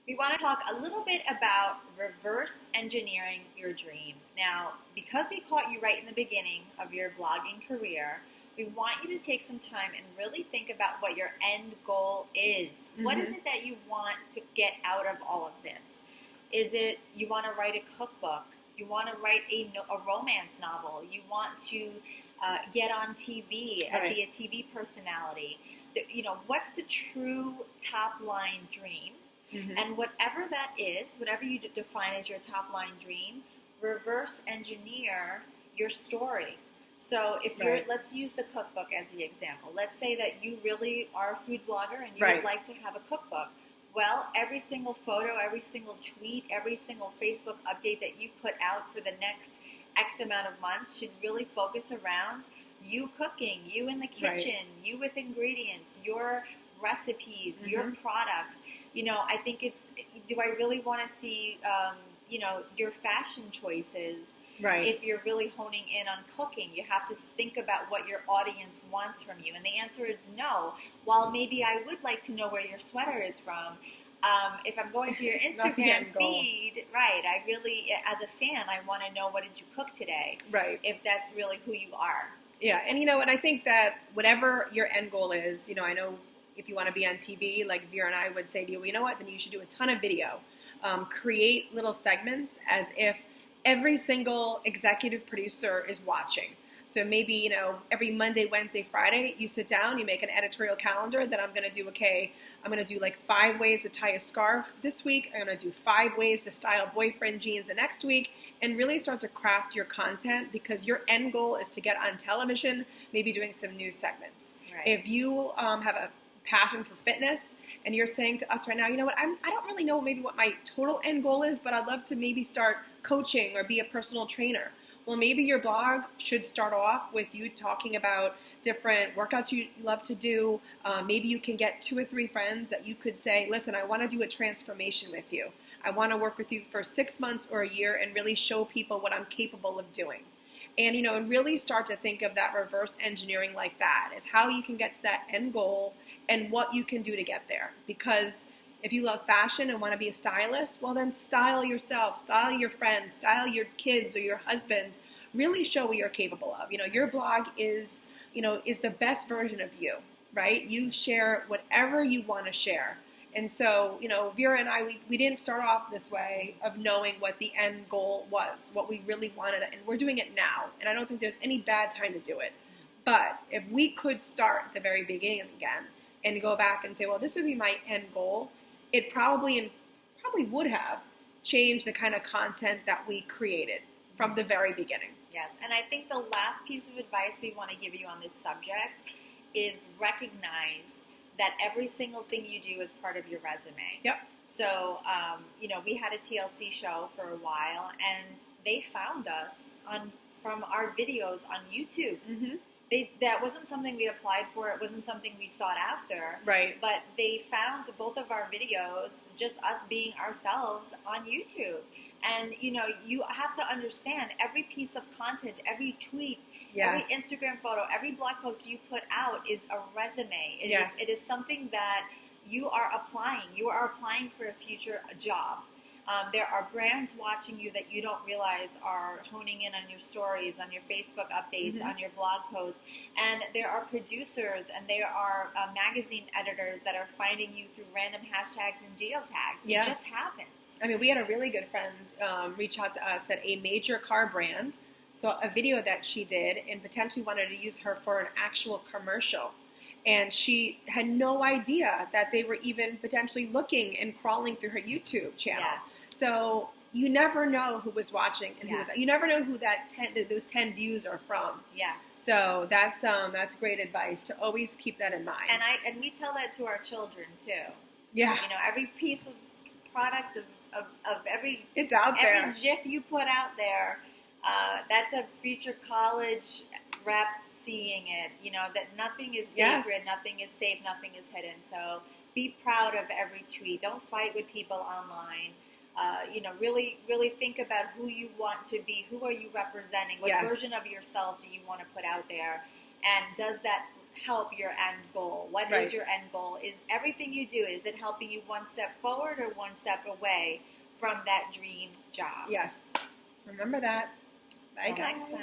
We want to talk a little bit about reverse engineering your dream. Now, because we caught you right in the beginning of your blogging career, we want you to take some time and really think about what your end goal is. Mm-hmm. What is it that you want to get out of all of this? Is it you want to write a cookbook? You want to write a romance novel? You want to get on TV and be a TV personality? What's the true top line dream? Mm-hmm. And whatever that is, whatever you define as your top line dream, reverse engineer your story. So if let's use the cookbook as the example. Let's say that you really are a food blogger and you would like to have a cookbook. Well, every single photo, every single tweet, every single Facebook update that you put out for the next X amount of months should really focus around you cooking, you in the kitchen, you with ingredients, your recipes, your products. I think do I really want to see, your fashion choices? Right. If you're really honing in on cooking, you have to think about what your audience wants from you. And the answer is no. While maybe I would like to know where your sweater is from, if I'm going to your Instagram feed, I really, as a fan, I want to know what did you cook today? Right. If that's really who you are. Yeah, and I think that whatever your end goal is, I know if you want to be on TV, like Vera and I would say to you, well, you know what, then you should do a ton of video. Create little segments as if every single executive producer is watching. So maybe, every Monday, Wednesday, Friday, you sit down, you make an editorial calendar that I'm going to do, I'm going to do like 5 ways to tie a scarf this week. I'm going to do 5 ways to style boyfriend jeans the next week, and really start to craft your content, because your end goal is to get on television, maybe doing some news segments. Right. If you have a passion for fitness and you're saying to us right now, you know what, I don't really know maybe what my total end goal is, but I'd love to maybe start coaching or be a personal trainer. Well, maybe your blog should start off with you talking about different workouts you love to do. Maybe you can get 2 or 3 friends that you could say, listen, I want to do a transformation with you. I want to work with you for 6 months or a year and really show people what I'm capable of doing. And, and really start to think of that reverse engineering like that, is how you can get to that end goal and what you can do to get there. Because if you love fashion and want to be a stylist, well, then style yourself, style your friends, style your kids or your husband. Really show what you're capable of. Your blog is the best version of you, right? You share whatever you want to share. And so, Vera and I, we didn't start off this way of knowing what the end goal was, what we really wanted, and we're doing it now. And I don't think there's any bad time to do it. But if we could start at the very beginning again and go back and say, well, this would be my end goal, it probably would have changed the kind of content that we created from the very beginning. Yes, and I think the last piece of advice we want to give you on this subject is recognize that every single thing you do is part of your resume. Yep. So, we had a TLC show for a while, and they found us from our videos on YouTube. Mm-hmm. That wasn't something we applied for. It wasn't something we sought after. Right. But they found both of our videos, just us being ourselves, on YouTube. And, you have to understand every piece of content, every tweet, every Instagram photo, every blog post you put out is a resume. It is something that you are applying. You are applying for a future job. There are brands watching you that you don't realize are honing in on your stories, on your Facebook updates, on your blog posts. And there are producers and there are magazine editors that are finding you through random hashtags and geotags. Yeah. It just happens. I mean, we had a really good friend reach out to us at a major car brand, saw a video that she did and potentially wanted to use her for an actual commercial. And she had no idea that they were even potentially looking and crawling through her YouTube channel. Yes. So you never know who was watching and who was. You never know who those 10 views are from. Yes. So that's great advice to always keep that in mind. And we tell that to our children too. Yeah. Every piece of product of every it's out there. Every GIF you put out there, that's a future college rep seeing it, that nothing is sacred, nothing is safe, nothing is hidden. So be proud of every tweet. Don't fight with people online. Really, really think about who you want to be. Who are you representing? What version of yourself do you want to put out there? And does that help your end goal? What Right. is your end goal? Is everything you do, is it helping you one step forward or one step away from that dream job? Yes. Remember that. Bye, Till guys. next time.